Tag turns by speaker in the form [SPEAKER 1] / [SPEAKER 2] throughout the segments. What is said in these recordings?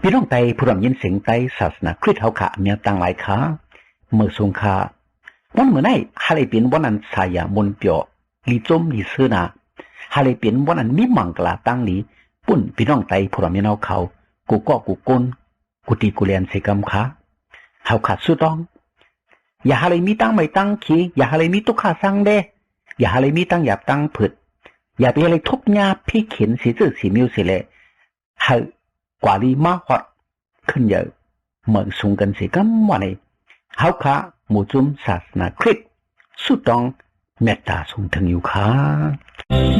[SPEAKER 1] พี่น้องไตผู้รำยินเสียงไตศาสนาคริสต์เฮาค่ะเมียต่างหลายขาเมื่อสงคาวันเมื่อไหร่ฮาเลยเป็นวันนั้นสายามนเปียวลีจมลีเสือนาฮาเลยเป็นวันนั้นมีมังกลาตั้งลีปุ่นพี่น้องไตผู้รำยินเอาเขากูก็กูก้นกูตีกูเลียนเสกำขาเฮาขาดสุดต้องอย่าฮาเลยมีตั้งไม่ตั้งขี้อย่าฮาเลยมีตุกขาสั่งเด้อย่าฮาเลยมีตั้งหยาบตั้งผึดอย่าไปอะไรทุบหญ้าพี่เข็นสีจืดสีมิวสิเลยเฮากว่าลีมาฮอดขึ้นเยอะเหมือนสูงกันสิกัมวันนี้เฮาค่ะหมู่จุมศาสนาคริสต์สุดต้องเมตตาสูงถึงอยู่ค่ะ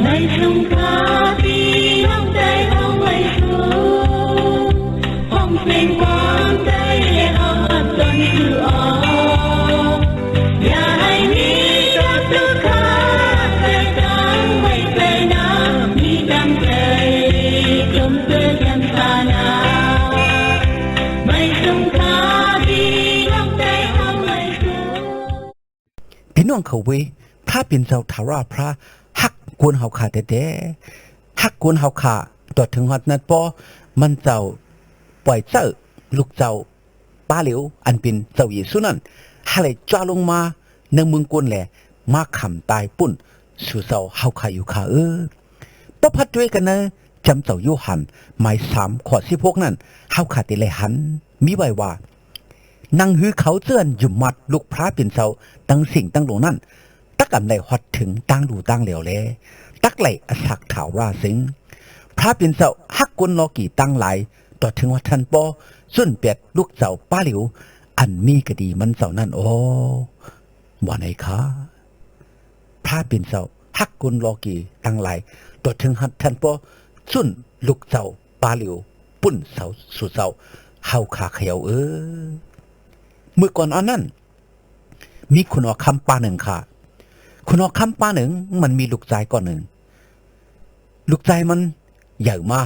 [SPEAKER 1] ในสงคราพี่น้องใจเอาไว้สู้ห้องเพลงความใจเอามาจนคือออกอย่าให้มีศัตรูข้าแต่จังไว้ใจนะมีดังใจจมเตือนยันตานาไม่สงคราพี่น้องใจเอาไว้สู้
[SPEAKER 2] พี่น้องเขาเวพระเป็นเจ้าทาราพระฮักกวนเฮาขาแท้ๆฮักกวนเฮาขาตอดถึงฮอดนั้นปอมันเจ้าปล่อยเจ้าลูกเจ้าป้าเหลียวอันเป็นเจ้าเยซูนั่นหาเลยจ้าลงมาในเมืองกวนแหละมาขำตายปุ่นสู่เจ้าเฮาขาอยู่ขาประพัดด้วยกันนะจำเจ้าโยหันหมาย3ข้อ16นั่นเฮาขาติเลยหันมีไว้ว่านั่งหือเขาเจือนอยู่มัดลูกพระเป็นเจ้าตั้งสิ่งตั้งหลวงนั่นตักอันใดฮอดถึงตั้งดูตั้งเหลียวแลตักไหลอสักถาวราสิงพระเป็นเจ้าฮักกุนลอกี่ตั้งหลายต่อถึงว่าท่านปอส่วนเป็ดลูกเจ้าป้าเหลียวอันมีกะดีมันเจ้านั่นโอ้ว่าไหนคะพระเป็นเจ้าฮักกุนลอกี่ตั้งหลายต่อถึงฮัดท่านปอส่วนลูกเจ้าป้าเหลียวปุ่นเสาสู่เจ้าเฮาขาเขียวเมื่อก่อนอันนั้นมีคุณอคำป้าหนึ่งค่ะคุณอคำป้าหนึ่งมันมีลูกชายก่อนหนึ่งลูกชายมันใหญ่มา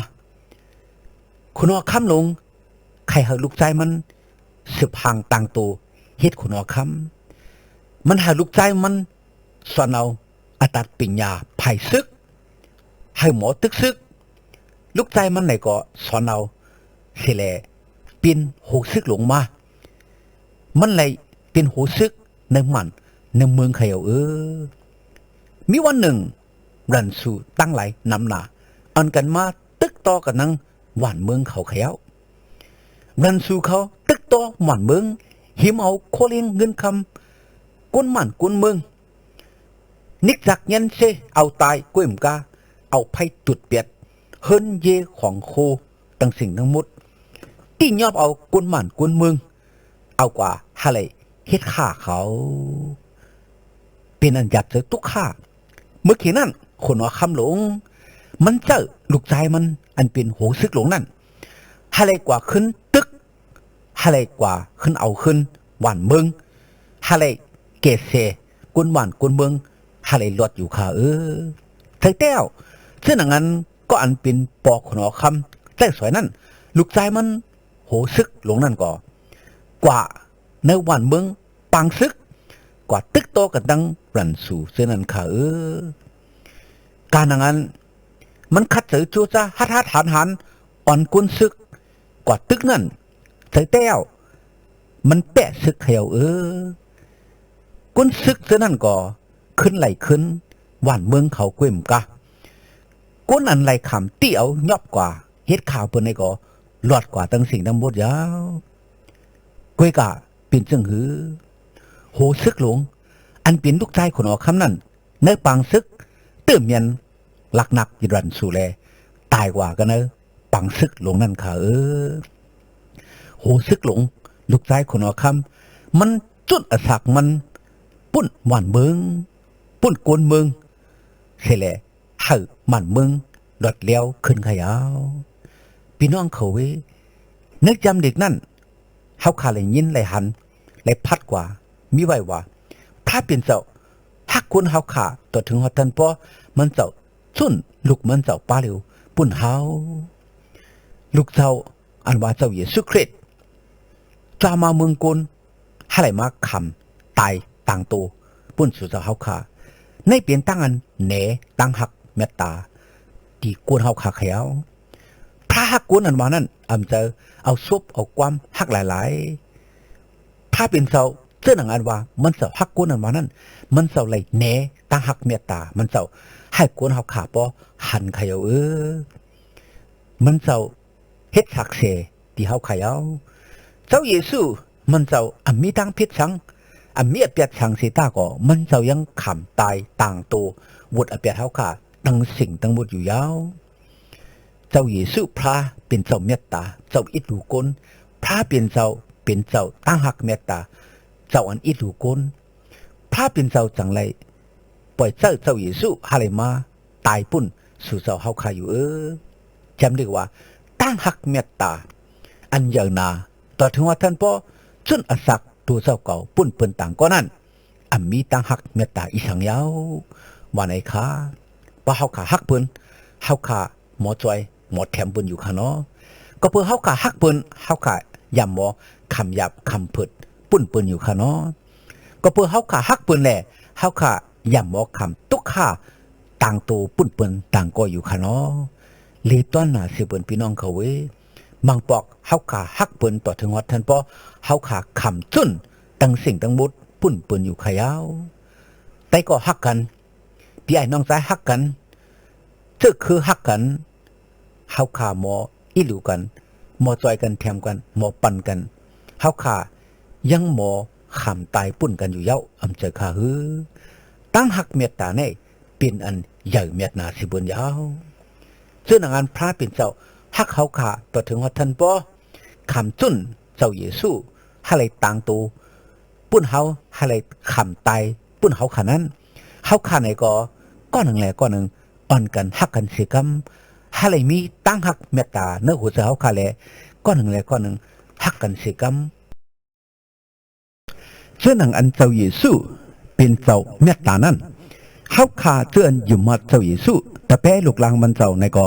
[SPEAKER 2] คุณอคำลงใครหาลูกชายมันสืบห่างต่างตัวเฮ็ดคุณอคำมันหาลูกชายมันสอนเอาอัตัดปิญญาไผ่ซึกให้หมอตึกซึกลูกชายมันไหนก็สอนเอาเสแลปีนโหซึกหลงมามันเลยเป็นโหซึกในมันในเมืองเขียวมีวันหนึ่งรันสูตั้งไหลนำหนาอันกันมาตึกต่อกันนั่งหวานเมืองเขาเขียวรันสูเขาตึกต่อหวานเมืองหิมเอาโคเลี้ยงเงินคำก้นมันก้นเมืองนิกจักยันเซเอาตายกุ้ยมกาเอาไพ่ตุดเปียดเฮินเยของโคตั้งสิ่งทั้งหมดที่ยอบเอาก้นมันก้นเมืองเอากว่าฮะเลยเฮ็ดฆ่าเขาเป็นอันหยับเจอทุกฆ่าเมื่อกี้นั่นคนว่าคำหลงมันเจอลูกชายมันอันเป็นโหซึกหลงนั่นฮะเลยกว่าขึ้นตึกฮะเลยกว่าขึ้นเอาขึ้นหวานเมืองฮะเลยเกศเสกุนหวานกุนเมืองฮะเลยลวดอยู่ค่ะเธอแต้วเช่นนั้นก็อันเป็นปอกคนว่าคำแต่สวยนั่นลูกชายมันโหซึกหลงนั่นก็กว่าในวันเมืองปังซึกกว่าตึกโตกันดังรันสู่เส้นนั้นค่ะการนั้นมันคัดเสือจูจ้าฮัดหันอ่อนกุนซึกกว่าตึกนั่นใส่แต้วมันแปะซึกเขียวกุนซึกเส้นนั้นก็ขึ้นไหลขึ้นวันเมืองเขาเกวมกะกุนอันไหลขำเตี้ยวยอบกว่าเฮ็ดข่าวเปิ้นในก็หลอดกว่าตั้งสิ่งทั้งหมดยาวกวยกะเป็นจังหือโหซึกหลงอันเป็นลูกชายคนออกคำนั้นในปางซึกเติมยันหลักหนักยิรันสู่แลตายกว่ากันปังซึกหลงนั่นค่ะโหซึกหลงลูกชายคนออกคำมันจุดอสักมันปุ่นหวานเมืองปุ่นกวนเมืองเสแลหามันเมืองหลอดเลี้ยวขึ้นขยาวพี่น้องเขานึกจำเด็กนั่นเฮาขาเลยยินเลยหันเลยพัดกว่ามีไว้ว่าพระเป็นเจ้าฮักคุณเฮาขาต่อถึงฮอดทันปอมันเจ้าสุนลูกมันเจ้าป้าเหลียวปุ่นเฮาลูกเจ้าอันว่าเจ้าเยซูคริสต์จามาเมืองกุนให้ไหลมาคำตายต่างตัวปุ่นสู่เจ้าเฮาขาในเปลี่ยนตั้งอันแหนตั้งหักเมตตาที่กุนเฮาขาเขียวพระ ระฮักกวนอันว่านั้นเจอเอาซุปเอาความฮักหลายๆพระเป็นเจ้าเจ้าหนังอันว่ามันเจ้าฮักกวนอันว่านั้นมันเจ้าไหลแหนตั้งฮักเมตตามันเจ้าให้กวนเฮาขาปอหันขยเอามันเจ้าเฮ็ดสักเสที่เฮาขยเอาเจ้าเยซูมันเจ้ามีตั้งพิษชังมีเปียดชังสิตาก็มันเจ้ายังขำตายต่างตัววุดเปียดเฮาขาตั้งสิ่งตั้งหมดอยู่ยาวเจ้าเยซูพระเป็นเจ้าเมตตาเจ้าอิดูกลพระเป็นเจ้าตั้งหักเมตตาเจ้าอันอิดูกลพระเป็นเจ้าจังไรปล่อยเจ้าเยซูฮาเลมาตายปุ่นสู่เจ้าเฮาขาอยู่จำได้ว่าตั้งหักเมตตาอันยาวนาต่อถึงว่าท่านพ่อจนอสักตัวเจ้าเก่าปุ่นเปิ้นต่างก็นั่นมีตั้งหักเมตตาอีสังยาวว่าไหนคะว่าเฮาขาหักเปิ้นเฮาขาหมอจอยหมอแถมเปิ้นอยู่ค่ะเนาะก็เพื่อเฮาขาหักเปิ้นเฮาขายำหมอคำหยาบคำเพิดปุ่นเปิ้นอยู่ค่ะเนาะก็เพื่อเฮาขาหักเปิ้นแหละเฮาขายำหมอคำตุกข่าต่างตัวปุ่นเปิ้นต่างก็อยู่ค่ะเนาะลีต้นน่ะสิเปิ้นพี่น้องเขาเว้มังปอกเฮาขาหักเปิ้นต่อถึงวัดท่านพ่อเฮาขาคำจุ้นตั้งสิ่งตั้งบุดปุ่นเปิ้นอยู่ขยาวแต่ก็หักกันพี่ไอ้น้องสายหักกันเจ้าคือหักกันเฮาขาหมออีหลูกันหมอจอยกันแถมกันหมอปั่นกันเฮาขายังหมอขำตายปุ่นกันอยู่เย้าเจอขาตั้งหักเมตตาเนี่ยเป็นอันใหญ่เมตนาสิบุญยาวซึ่งงานพระเป็นเจ้าฮักเฮาขาต่อถึงว่าท่านพ่อคำจุ้นเจ้าเยซูให้ไรต่างตัวปุ่นเฮาให้ไรคำตายปุ่นเฮาขานั้นเฮาขาไหนก็หนึ่งแหละก็หนึ่งอ่อนกันฮักกันสิกรรมให้ไรมีตั้งฮักเมตตาเนื้อหัวใจเฮาขาแหละก็หนึ่งแหละก็หนึ่งฮักกันสิกรรมซึ่งอันเจ้าเยซูเป็นเจ้าเมตตานั้นเฮาขาเจือนอยู่มาเจ้าเยซูแต่แป้ลูกหลางมันเจ้าในก็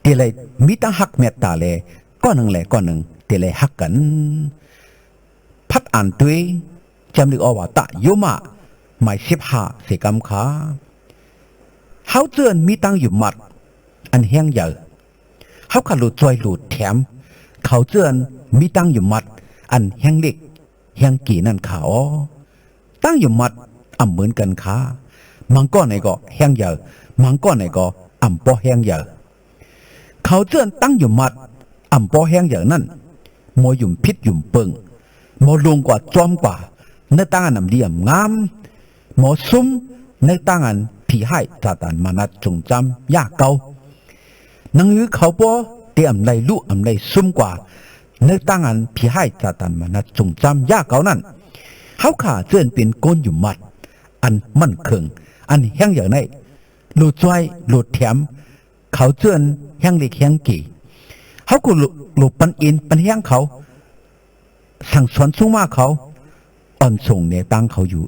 [SPEAKER 2] เตเลยมีตั้งหักเมตตาเลยก็หนึ่งแหละก็หนึ่งเตเลยหักกันพัดอ่านด้วยจำลึกอวตะโยมาหมาย15สิกรรมขาเฮาเจือนมีตั้งอยู่มัดอันแห้งใหญ่เฮาขาหลุดจอยหลุดแถมเขาเจือนมีตั้งอยู่มัดอันแห้งเล็กแห้งกี่นั่นขาตั้งอยู่มัดเหมือนกันขามังก้อนไหนก็แห้งใหญ่มังก้อนไหนก็ปอแห้งใหญ่เขาเจือนตั้งอยู่มัดปอแห้งใหญ่นั่นโมยุ่มพิษยุ่มเปิงโมลงกว่าจอมกว่าในตั้งอันเดียมงามโมซุ้มในตั้งอันผีให้ซาตานมานัดจงจำยากเก่านังหือเขาปอเตรียมไรลุไรซุ้มกว่าในตั้งอันผีให้ซาตานมานัดจงจำยากเก่านั่นเขาขาเจือนเป็นก้นอยู่มัดอันมั่นคงอันแห้งอย่างไรหลุดจ้อยหลุดแถมเขาเจือนแห้งเล็กแห้งกี่เขาก็หลุดปันอินปันแห้งเขาสั่งสอนสู้มากเขาอ่อนส่งเนี่ยตั้งเขาอยู่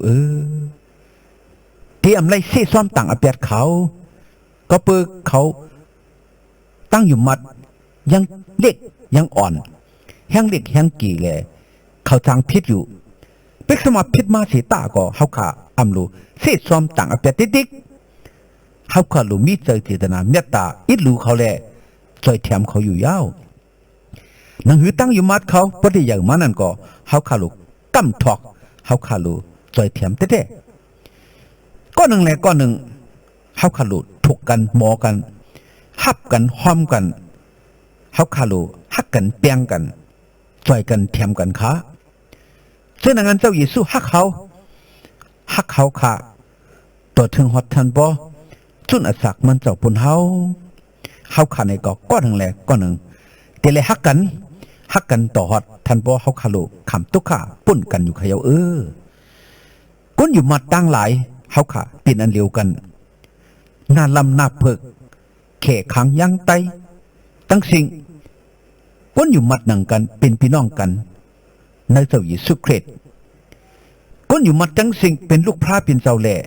[SPEAKER 2] เตรียมไรเสี้ซ้อมต่างอเปียดเขาก็เปิดเขาตั้งอยู่มัดยังเล็กยังอ่อนแห้งเล็กแห้งกี่เลยเขาจางพิษอยู่เป็กสมาพิษมาสีตาก็เขาขาลูเสี้ซ้อมต่างอเปียดติ๊กเขาขาลูมีใจเจตนาเมตตาอิดลูเขาแหละจอยแถมเขาอยู่ยาวนังหือตั้งอยู่มัดเขาปฏิอย่างมานั่นก็เขาขาลูกำถอกเขาขาลูจอยแถมเต้ๆก็หนึ่งแหละก็หนึ่งเขาขาลูถูกกันหมอกันฮับกันห้อมกันเขาขาลูฮักกันเปียงกันจอยกันแถมกันขาเช่นนั้นเจ้าเยซูฮักเขาค่ะตัวถึงฮอดทันบ่จุนอสักมันเจ้าปุ่นเฮาขาในก็หนึ่งแหละก็หนึ่งเตเลยฮักกันต่อฮอดทันบ่เฮาขาลูขำตุกขาปุ่นกันอยู่ขยาวก้นอยู่มัดตั้งหลายเฮาขาเป็นอันเดียวกันหน้าลำหน้าเพิกแข่ขังยังไตตั้งสิ่งก้นอยู่มัดหนังกันเป็นพี่น้องกันในเจ้าเยซูคริสต์ก้นอยู่มัดทั้งสิ่งเป็นลูกพระเป็นเจ้าแหล่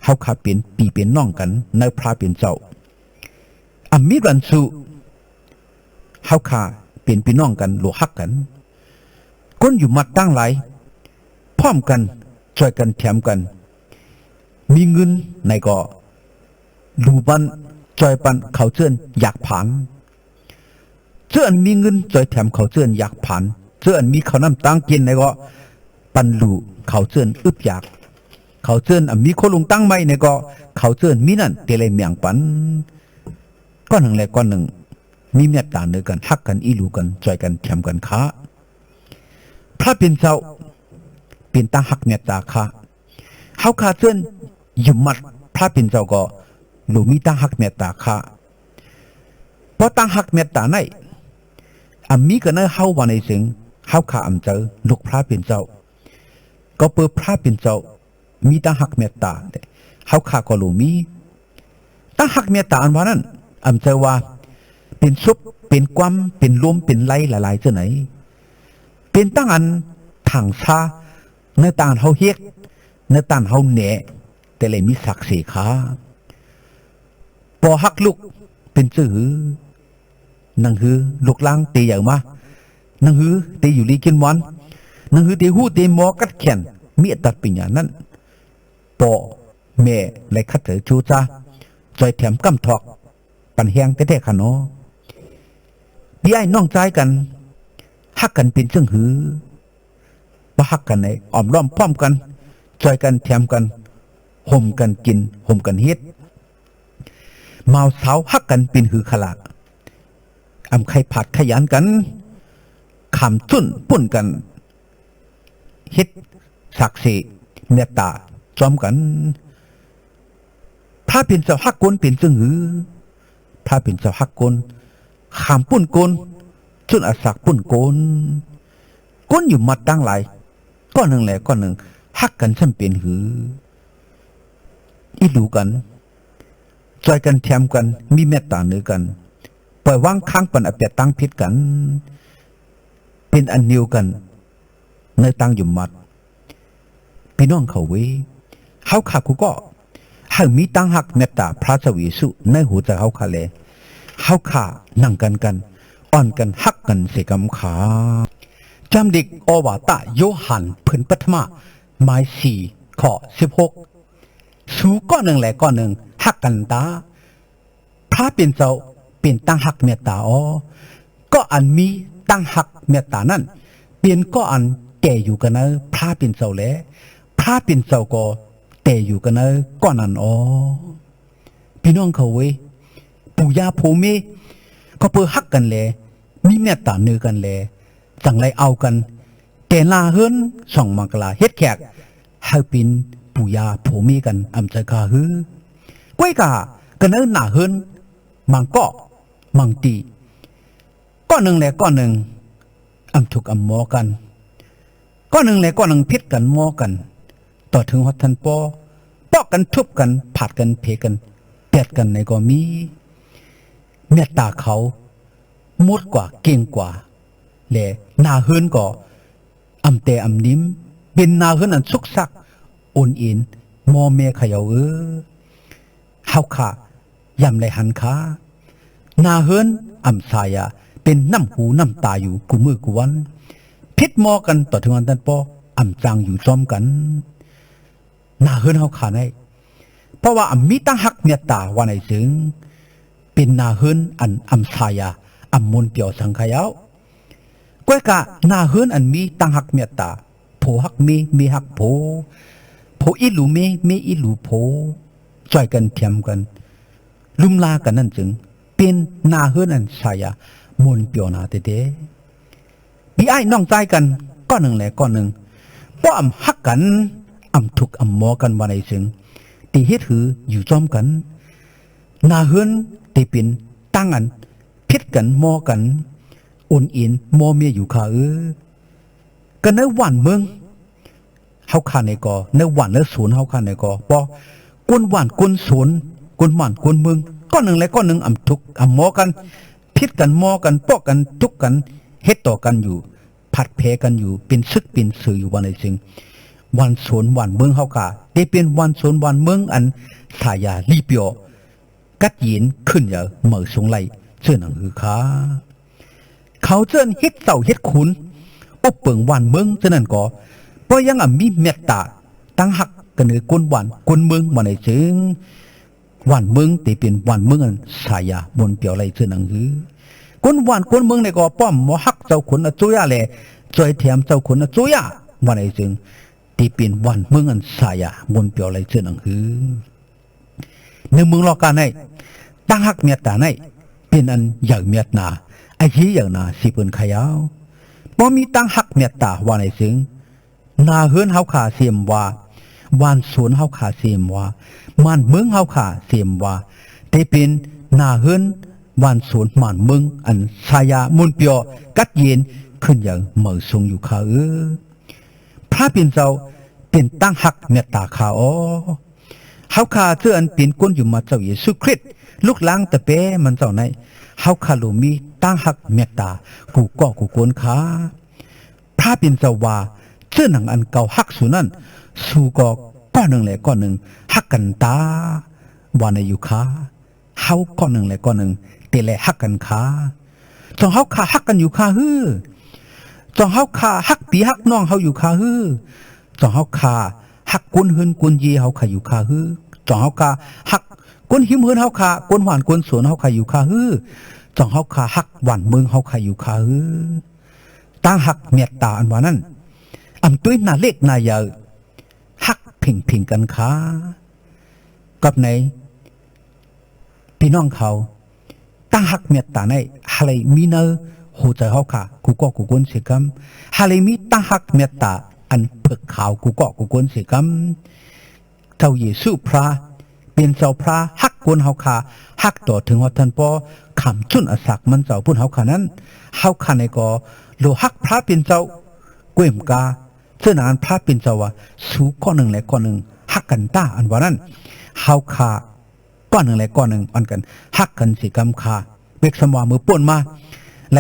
[SPEAKER 2] เฮาขาเป็นปีเป็นน้องกันในพระเป็นเจ้ามีรันสุเฮาขาเป็นพี่น้องกันหลวฮักกันก้นอยู่มัดตั้งหลายพร้อมกันช่วยกันแถมกันมีเงินในก็ดูบันจอยปันเขาเชิญอยากผาน เจื้อนมีเงินจอยแถมเขาเจื้อนอยากผ่านเจื้อนมีข้าวน้ำตังกินในก็ปันลูเขาเจื้อนอึบอยากเขาเจื้อนมีคนลุงตั้งไม่ในก็เขาเจื้อนมีนั่นเตเลยเมียงปันก้อนหนึ่งแหละก้อนหนึ่งมีเมตตาเนื้อกันฮักกันอีหลูกันจอยกันแถมกันค้าพระเป็นเจ้าเป็นตั้งฮักเมตตาค้าเฮาขาเจื้อนยุ่มมัดพระเป็นเจ้าก็หลูมีตั้งฮักเมตตาค้าพอตั้งฮักเมตตาในมีกันเนอเฮาวันในสิงเฮาขาเจอลูกพระเป็นเจ้าก็เปิดพระเป็นเจ้ามีตั้งฮักเมตตาเฮาขาก็หลูมีตั้งฮักเมตตาอันว่านั้นเจอว่าเป็นซุปเป็นความเป็นลมเป็นไหลหลายๆเจ้าไหนเป็นตั้งอันถังชาเนื้อต่างเฮาเฮ็ดเนื้อต่างเฮาแหน่แต่เลยมีศักดิ์ศรีขาพอฮักลูกเป็นจื้อนังฮือลูกล้างตีอย่างมานังฮือตีอยู่ลีกินวันนังฮือตีหูตีหมอกัดแขนมีตัดปิญญานั้นปอแม่เลยคัดเถอชูจ้าจอยแถมกำทอกปันแหงแท้ๆขะเนาะพี่ไอ้น้องใจกันฮักกันเป็นจึงหือบ่ฮักกันในอ้อมล้อมพร้อมกันจอยกันแถมกันห่มกันกินห่มกันเฮ็ดเมาสาวฮักกันเป็นหือขลาดใครผัดขยันกันขำจุ่นปุ่นกันเฮ็ดศักดิ์ศรีเมตตาจอมกันพระเป็นเจ้าฮักกนเป็นจึงหือพระเป็นเจ้าฮักกนขำปุ่นกนจุ่นอาศักปุ่นกนก้นอยู่มัดตั้งหลายก้อนหนึ่งแหละก้อนหนึ่งฮักกันช่ำเป็นหืออีดูกันจอยกันแถมกันมีเมตตาเนื้อกันปล่อยวางค้างปันอเปียตั้งพิษกันเป็นอันเดียวกันในตั้งอยู่มัดพี่น้องเขาเว้เฮาขากูก็เฮามีตั้งหักเมตตาพระเจ้าเยซูในหัวใจเฮาขาเลยเฮาขานั่งกันอ่อนกันฮักกันเสกำขาจำเด็กอวตารโยหันพื้นปัทมาหมาย4 ข้อ 16สูก้อนหนึ่งแหละก้อนหนึ่งฮักกันตาพระเป็นเจ้าเป็นตั้งหักเมตตาก็อันมีตั้งหักเมตตานั่นเป็นก็อันแต่อยู่กันเนอพระเป็นเจ้าแหละพระเป็นเจ้าก็แต่อยู่กันเนอก้อนนั้นพี่น้องเขาเว้ยปู่ย่าพ่อแม่ก็เพื่อฮักกันแหละมีเมตตาเนื้อกันแหละจังไรเอากันแต่ลาเฮิรนส่องมังกลาเฮ็ดแขกให้เป็นปู่ย่าพ่อแม่กันใจกาฮือก้อยกากันเนอหน้าเฮิรนมังก็มังตีก้อนหนึ่งแหละก้อนหนึ่งถูกหมอกันก้อนหนึ่งแหละก้อนหนึ่งพิษกันหมอกันต่อถึงหัดทันปอกันทุบกันผัดกันเพกันเปียดกันในก็มีเมตตาเขามดกว่าเก่งกว่าแหละนาเฮิรนก็แต่นิ้มเป็นนาเฮิรนอันสุกซักโอนอินมอเมขยาวเฮาขายำเลยหันขานาเฮิรนสายาเป็นน้ำหูน้ำตาอยู่กูมือกูวันพิษมอกันต่อถึงวันนั้นปอจางอยู่ซ้อมกันนาเฮิรนเฮาขาได้เพราะว่ามีตั้งหักเมตตาวันไหนถึงเป็นนาเฮิรนอันสายามนเปียวสังขยาวก้อยกะนาเฮิรนมีตั้งหักเมตตาโผหักมีหักโผอีหลูเมอีหลูโผจ่อยกันเทียมกันลุมลากันนั่นจึงเป็นนาเฮิรนสายามนเปียวนาเตพี่ไอ้น้องใจกันก้อนหนึ่งแหละก้อนหนึ่งป้อฮักกันทุกหมอกันวันไหนจึงตีเฮ็ดหืออยู่จอมกันนาเฮิรนตีเป็นตั้งพิษกันมอกันอุ่นอินมอเมียอยู่ขากันในวันเมืองเฮาขาในกอในวันและศูนย์เฮาขาในกอปอกวนวันกวนศูนย์กวนวันกวนเมืองก้อนหนึ่งและก้อนหนึ่งทุกหมอกันพิษกันมอกันปอกกันทุกกันเฮ็ดต่อกันอยู่ผัดเพกันอยู่เป็นซึกเป็นสื่ออยู่วันไหนจึงวันศูนย์วันเมืองเฮาขาได้เป็นวันศูนย์วันเมืองสายาลีเปียวกัดยินขึ้นอย่าเหมือสงไหลเชื่อหนังคือขาเขาเจิ้นเฮ็ดเต่าเฮ็ดขุนอบเปิงวันเมืองเจ้านั่นก็เพราะยังมีเมตตาตั้งหักกันเนื้อกวนวันกวนเมืองมาในจึงวันเมืองแต่เป็นวันเมืองสายาบนเปียวไหลเชื่อหนังคือ คนหวานคนเมืองในก็ป้อมหมอฮักเจ้าขุนอจุยาแลจอยแถมเจ้าขุนอจุยาวันไหนจึงที่เป็นวันเมืองอันสายาบนเปียวไหลเจอหนังหือในเมืองรอการในตั้งฮักเมียตาในเป็นอันอยากเมียนาไอ้ยี่อย่างนาสิเปิ้นขยาวบ่มีตั้งฮักเมียตาวันไหนจึงนาเฮือนเฮาขาเสียมว่าวานสวนเฮาขาเสียมว่ามันเมืองเฮาขาเสียมว่าที่เป็นนาเฮือนวานสวนมันเมืองอันสายามุนเปียวกัดเย็นขึ้นอย่างเหมือทรงอยู่ข้าพระเป็นเจ้าเป็นตั้งหักเมตตาข้าอ๋อเฮาข้าเจออันเป็นก้นอยู่มาเจ้าเยซูคริสต์ลูกหลางตะเป้มันเจ้าในเฮาข้าลูมีตั้งหักเมตตากูก็กูกวนข้าพระเป็นเจ้าว่าเจ้าหนังอันเก่าหักสุนั่นสู่ก็ก้อนหนึ่งแหละก้อนหนึ่งหักกันตาว่าในอยู่ข้าเฮาก้อนหนึ่งแหละก้อนหนึ่งเตะแหละหักกันข้าจองเฮาข้าหักกันอยู่ข้าฮือจองเฮาข้าหักปีหักน้องเฮาอยู่ข้าฮือจองเฮาข้าหักกุนหืนกุนยีเฮาข้าอยู่ข้าฮือจองเฮาข้าหักกุนหิมหืนเฮาข้ากุนหวานกุนสวนเฮาข้าอยู่ข้าฮือจองเฮาข้าหักหวานเมืองเฮาข้าอยู่ข้าฮือตั้งหักเมตตาอันว่านั้นอำตุ้ยนาเล็กนาใหญ่หักเพ่งกันข้ากับไหนพี่น้องเขาตั้งหักเมตตาในอะไรมีเนอหัวใจเขาค่ะกูก็กูกวนเสียกัมอะไรมีตั้งหักเมตตาอันเพิกขาวกูก็กูกวนเสียกัมเจ้าเยซูพระเป็นเจ้าพระหักกวนเขาค่ะหักต่อถึงว่าท่านพ่อคำจุนอสักมันเจ้าพูดเขาค่ะนั้นเขาค่ะในก็โลหักพระเป็นเจ้าเกวมกาเสื้อนานพระเป็นเจ้าว่าสู้ก้อนหนึ่งและก้อนหนึ่งหักกันตาอันว่านั้นเขาค่ะก้อนหนึ่งและก้อนหนึ่งอันกันหักกันสิกรรมคาเบกสมวามือป่นมาไหล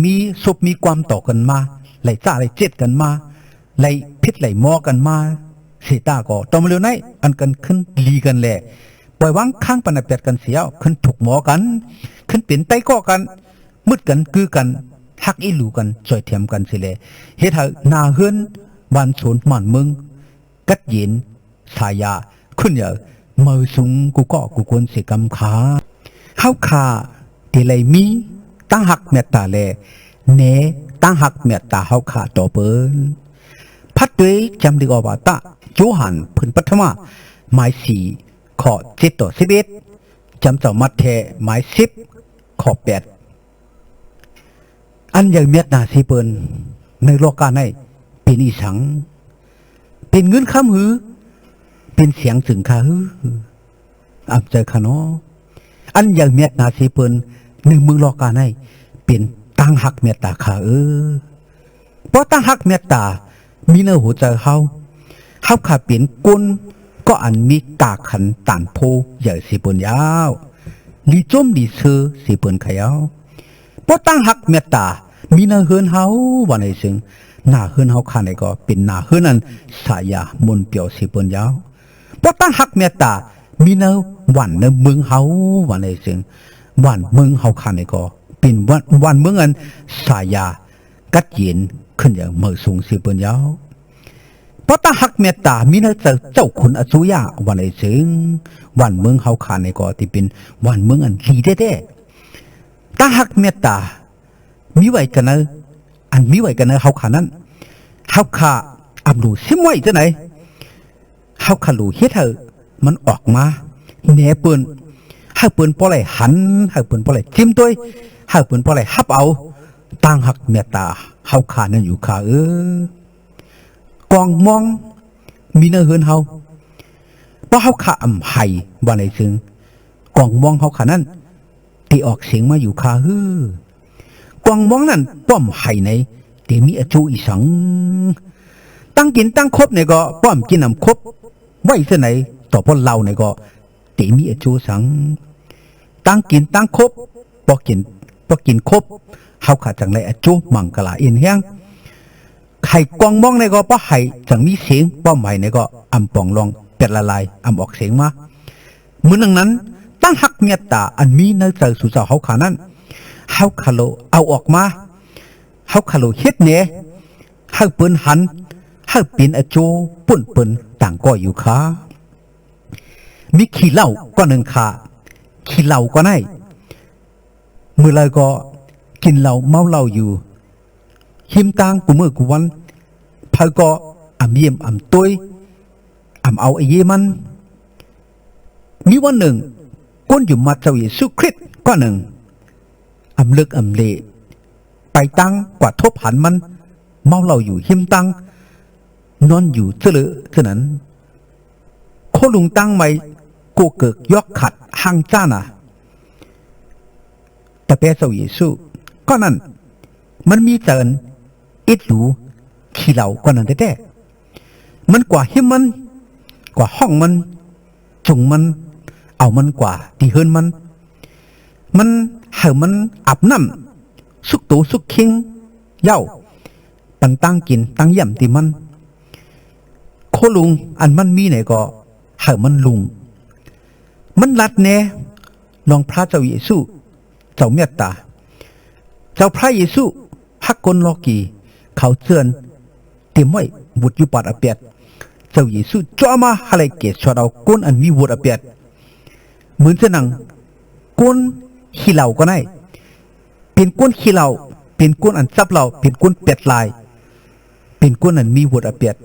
[SPEAKER 2] มีศพมีความต่อกันมาไหลจ้าไหลเจ็ดกันมาไหลพิษไหลมอกันมาเสียตาก็ต่อมาเร็วไหนอันกันขึ้นลีกันแหละปล่อยวางข้างปันเป็ดกันเสียขึ้นถูกหมอกันขึ้นเปลี่ยนไตก็กันมืดกันคือกันหักอีหลูกันจ่อยเทียมกันสิเลยเฮ็ดให้นาเฮือนบ้านสวนหมันเมืองกัดเย็นสายาขึ้นอย่างมือสูงกูก็กูควรเสียกำขาเฮาขาที่ไรมีตั้งหักเมตตาแลเนตั้งหักเมตตาเฮาขาต่อเปิ้นพัดด้วยจำดีกว่าตะโยหันพื้นปัทมาหมาย4ข้อ7ต่อ11จำเจ้ามัดแทหมาย10ข้อ8อันอย่างเมตตาสิเปิ้นในโลกาในเป็นอีสังเป็นเงินคำหือเป็นเสียงถึงข้าฮืออับใจข้าน้ออันอย่างเมตตาสิเปิ้นหนึ่งมึงโลกาในเป็นตั้งหักเมตตาข้าเพราะตั้งหักเมตตามีในหัวใจเฮาขาเปลี่ยนกุนก็อันมีกาขันตานโพใหญ่สิเปิ้นยาวลีจมลีเซอสิเปิ้นขยาวเพราะตั้งหักเมตตามีในเฮือนเฮาว่าในซึ่งหน้าเฮือนเฮาข้าในก็เป็นหน้าเฮือนนั้นสายามนเปียวสิเปิ้นยาวเพราะตั้งหักเมตตามีในวันในเมืองเฮาว่าในซึ่งวันเมืองเฮาข้าในก็เป็นวันเมืองอันสายากัดเย็นขึ้นอย่างเมื่อสูงสิเปิ้นยาวเพราะตั้งหักเมตตามีในเจ้าขุนอสุยาว่าในซึ่งวันเมืองเฮาข้าในก็ที่เป็นวันเมืองอันดีแท้ๆตั้งหักเมตตามีไว้กันนะอันมีไว้กันนะเฮาขานั้นเฮาขาอับดูซิมไว้จังไหนเฮาขาลูเฮ็ดเถอะมันออกมาแหนเปิ้นเฮาเปิ้นบ่ไหลหันเฮาเปิ้นบ่ไหลจิ้มตัวเฮาเปิ้นบ่ไหลฮับเอาตั้งหักเมตตาเฮาขานั้นอยู่ขากองมองมีเนื้อเฮือนเฮาเพราะเฮาขาอำไห้ว่าไหนซึ่งกองมองเฮาขานั้นที่ออกเสียงมาอยู่ขาฮือกองมองนั้นป้อมไห้ในเดี๋ยวมีอจูอีสังตั้งกินตั้งครบในก็ป้อมกินน้ำครบไว้เสไหนต่อพอเราในก็เดี๋ยวมีอจูสังตั้งกินตั้งครบพอกินครบเฮาขาจังไรอจูมังกะลาเอ็นแห้งไข่กองมองในก็ป้อไห้จังมีเสียงป้อมไห้ในก็อำปองลองเป็ดละลายอำออกเสียงมาเหมือนดังนั้นตั้งหักเมตตาอันมีในใจสุดเจ้าเฮาขานั้นเฮาคาโลเอาออกมาเฮาคาโลเฮ็ดเนเฮาเปิ้นหันเฮาเป็นอโจปุ่นเปิ้นต่างก็อยู่ค่ะมีขี้เหล้าก็หนึ่งค่ะขี้เหล้าก็ได้มื้อเลยก็ กินเหล้าเมาเหล้าอยู่หิมตางกูมือกูวันพาก็อ่ำเยี่ยมอ่ำตุ้ยอ่ำเอาไอ้เยมันมีวันหนึ่งก้นอยู่มาเจ้าเยซูคริสต์ก็หนึ่งอ่ำลึกอ่ำเละไปตั้งกว่าทบหันมันเมาเหล้าอยู่หิมตังนอนอยู่เจริญเท่านั้นโคลุงตั้งไม่กูเกิดยอกขัดห่างจ้าน่ะแต่เปเจ้าเยซูก็นั่นมันมีเจินอิดหลูขี้เหล่าก็นั่นแท้ๆมันกว่าหิมมันกว่าห้องมันจุงมันเอามันกว่าตีเฮินมันเห่ามันอาบน้ำสุกตูสุกคิงเย้าปันตั้งกินตั้งย่ำตีมันโคลุงอันมันมีไหนก็เห่ามันลุงมันรัดแน่น้องพระเจ้าเยซูเจ้าเมตตาเจ้าพระเยซูฮักกลโลกีเขาเตือนเตรียมไว้บุตรยุปัดอเปียดเจ้าเยซูจ้ามาอะไรเกศชดเอาก้นอันมีบุตรอเปียดเหมือนจะนั่งก้นขี้เหล่าก็ได้เป็นก้นขี้เหล่าเป็นก้นอันซับเหล่าเป็นก้นเป็ดลายเป็นก้นอันมีบุตรอเปียด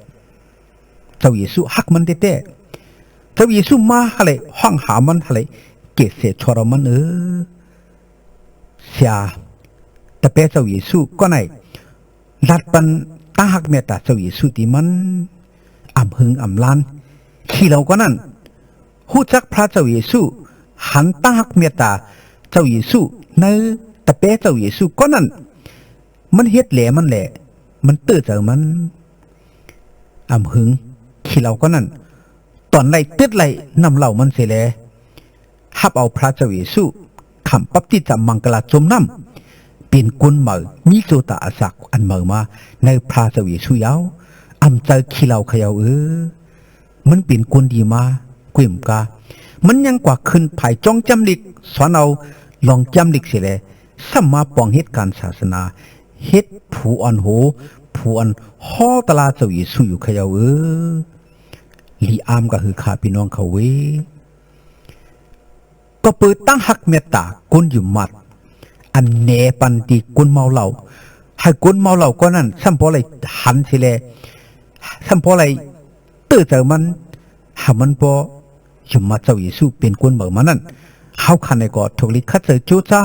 [SPEAKER 2] เจ้าเยซูฮักมันเต้เจ้าเยซูมาอะไรห้องหามันอะไรเกศเสียชดเอามันเสียแต่เป้เจ้าเยซูก็ไหนรัดปันตั้งหักเมตตาเจ้าเยซูที่มันอ่ำหึงอ่ำลานขี้เราก็นั่นหูจักพระเจ้าเยซูหันตั้งหักเมตตาเจ้าเยซูในแต่เป้เจ้าเยซูก็นั่นมันเฮ็ดแหล่มันแหละมันตื้อเจอมันอ่ำหึงขี้เราก็นั่นตอนไรติดไรนำเหล่ามันเสียแลฮับเอาพระเจ้าเยซูคำปั๊บที่จำมังกลาจมน้ำเป็นกุนเหมือมีโจตาอาศักอันเหมือมาในพระเจ้าเยซูยาวอำใจขี้เหล่าขยาวมันเป็นกุนดีมาเกวี่ยมกามันยังกว่าขึ้นภายจ้องจำลิกสอนเอาลองจำลิกเสียแลสัมมาปองเหตุการศาสนาเฮ็ดผู้อ่อนโหผู้อ่อนห่อตลาเจ้าเยซูอยู่ขยาวลีอามก็คือข้าพี่น้องเขาก็เปิดตั้งหักเมตตากุนอยู่มัดอันเนปันตีกุนเมาเหล่าให้กุนเมาเหล่าก็นั่นสัมพออะไรหันสิแลสัมพออะไรตื้อเจอมันหามันพออยู่มาเจ้าเยซูเป็นกุนเบิกมานั่นเฮาคันในก็ถูกลิขัดเจอจูจ้า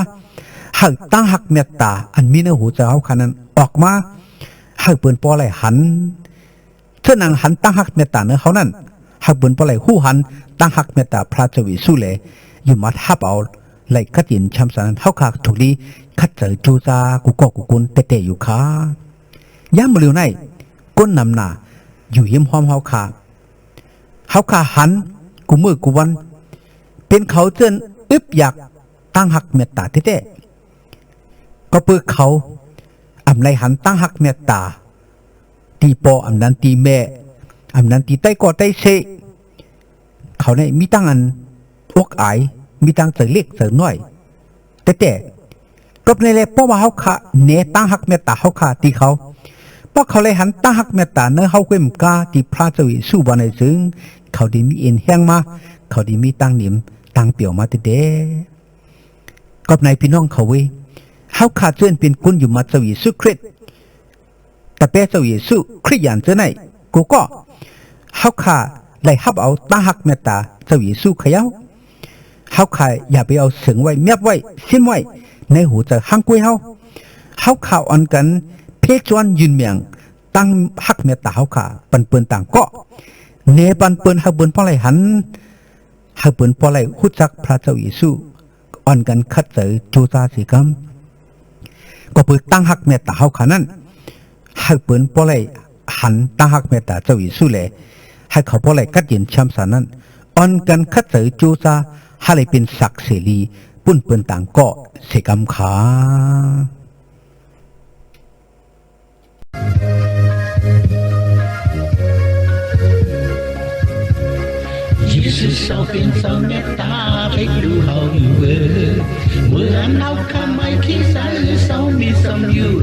[SPEAKER 2] ให้ตั้งหักเมตตาอันมีเนื้อหูเจ้าเฮาคันนั้นออกมาให้เปิ่นพออะไรหันเท่านั้นหันตั้งหักเมตตาเนื้อเขานั่นให้เปิ่นพออะไรหู้หันตั้งหักเมตตาพระเจ้าเยซูเลยอยู่มาทับเอาไหลคัดยินชำสานเท่าขาถูกลีคัดเจอจูจากูก็กูกุนเตะอยู่ขาย่ามเร็วในก้นนำหน้าอยู่เยี่ยมห้อมเฮาขาหันกูมือกูวันเป็นเขาเจนอึบอยากตั้งหักเมตตาเตะก็เปิดเขาอำไรหันตั้งหักเมตตาตีปออำนั้นตีแม่อำนั้นตีใต้กอใต้เชเขาในมีตั้งอันอกอายมีตังเสือเล็กเสือน้อยแต่ก็ในเลยเพราะว่าเขาขาเนตั้งหักเมตตาเขาขาตีเขาเพราะเขาเลยหันตั้งหักเมตตาเนื้อเขาเก็มกาที่พระเจ้าเยซูบานในซึ่งเขาได้มีเอ็นแห้งมาเขาได้มีตั้งหนิมตั้งเปี่ยวมาแต่ก็ในพี่น้องเขาเขาขาเชิญเป็นกุนอยู่มาเจ้าเยซูคริสต์แต่เป้เจ้าเยซูคริสต์อย่างเจ้าไหนกูก็เขาขาได้ฮับเอาตั้งหักเมตตาเจ้าเยซูขยาวเขาขายอย่าไปเอาเสียงไว้เมียบไว้ซิมไว้ในหูจะห้างกุ้ยเขาข่าวอันกันเพจจวนยืนเมียงตั้งฮักเมตตาเขาขาปันเปินต่างก็เนปันเปินฮักเปินเพราะอะไรหันฮักเปินเพราะอะไรหุจักพระเจ้าเยซูอันกันคัดเจอจูซาสีกำก็เปิดตั้งฮักเมตตาเขาขานั้นฮักเปินเพราะอะไรหันตั้งฮักเมตตาเจ้าเยซูเลยให้เขาเพราะอะไรกัดยินช้ำสานั้นอันกันคัดเจอจูซาให้เลยเป็นศักดิ์เสรีปุ่นเปินต่างก็เสกำขา
[SPEAKER 3] sự sau phiên sau nét ta thấy đủ hậu vừa mưa ăn áo ca mai khi sáng sau mi sông yêu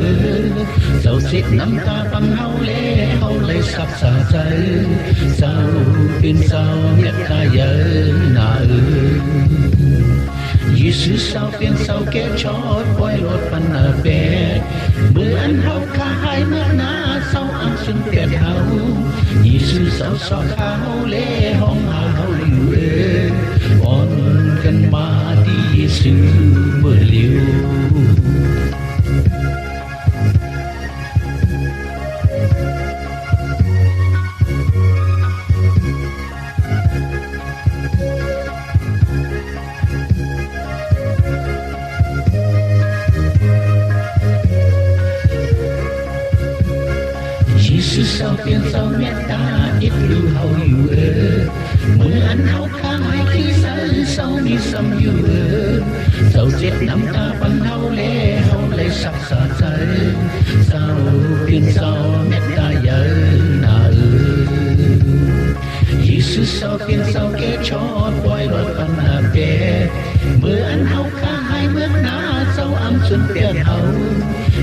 [SPEAKER 3] dầu xịt năm ta bằng hậu lệ sắp xa trái sau phiên sau nét ta giờ nợ ยี่สิบสาวเปลี่ยนสาวแก่ชอดปล่อยรถปันนาแปดเมื่ออันเฮาขายเมื่อหน้าสาวอังสุนเปียดเฮายี่สิบสาวสอขาวเล่ห้องเฮาอยู่อ่อนกันมาที่ยี่สิบเมื่อเลี้ยวยี่สิบสาวเปลี่ยนสาวเมตตาอิดดูเฮาอยู่เมื่ออันเฮาข้างให้ขี้สาวสาวมีซ้ำอยู่สาวเจ็บน้ำตาปันเฮาเล่เฮาเลยสักษาใจสาวเปลี่ยนสาวเมตตาเยอะนายี่สิบสาวเปลี่ยนสาวแก่ชอดปล่อยรถปันนาเปเมื่ออันเฮาข้างให้เมื่อหน้าสาวอังสุนเปียดเฮา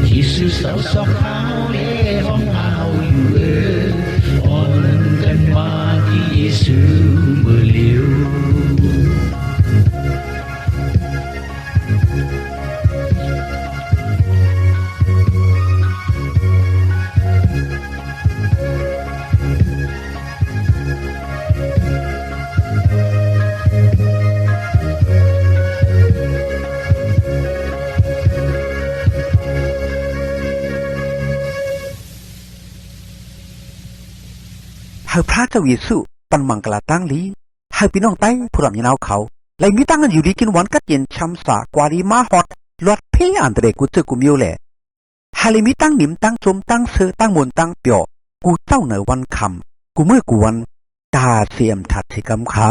[SPEAKER 3] ยี่สิบสาวสอกขาวเล่ห้องเฮาอยู่อ่อนกันมาที่ยี่สิบเมื่อเลี้ยว
[SPEAKER 2] เฮาพระเจ้าเยซูปันมังกลาตั้งลีเฮาพี่น้องไต้ผู้รำยานาวเขาเลยมีตั้งกันอยู่ดีกินวันกัดเย็นช้ำสากวาลีมาฮอดลอดเพอันเดรกูเจอกูมิวแหละเฮาเลยมีตั้งนิมตั้งจมตั้งเสือตั้งมนตั้งเปียวกูเจ้าเหนือวันคำกูเมื่อกูวันกาเสียมถัดเทกำขา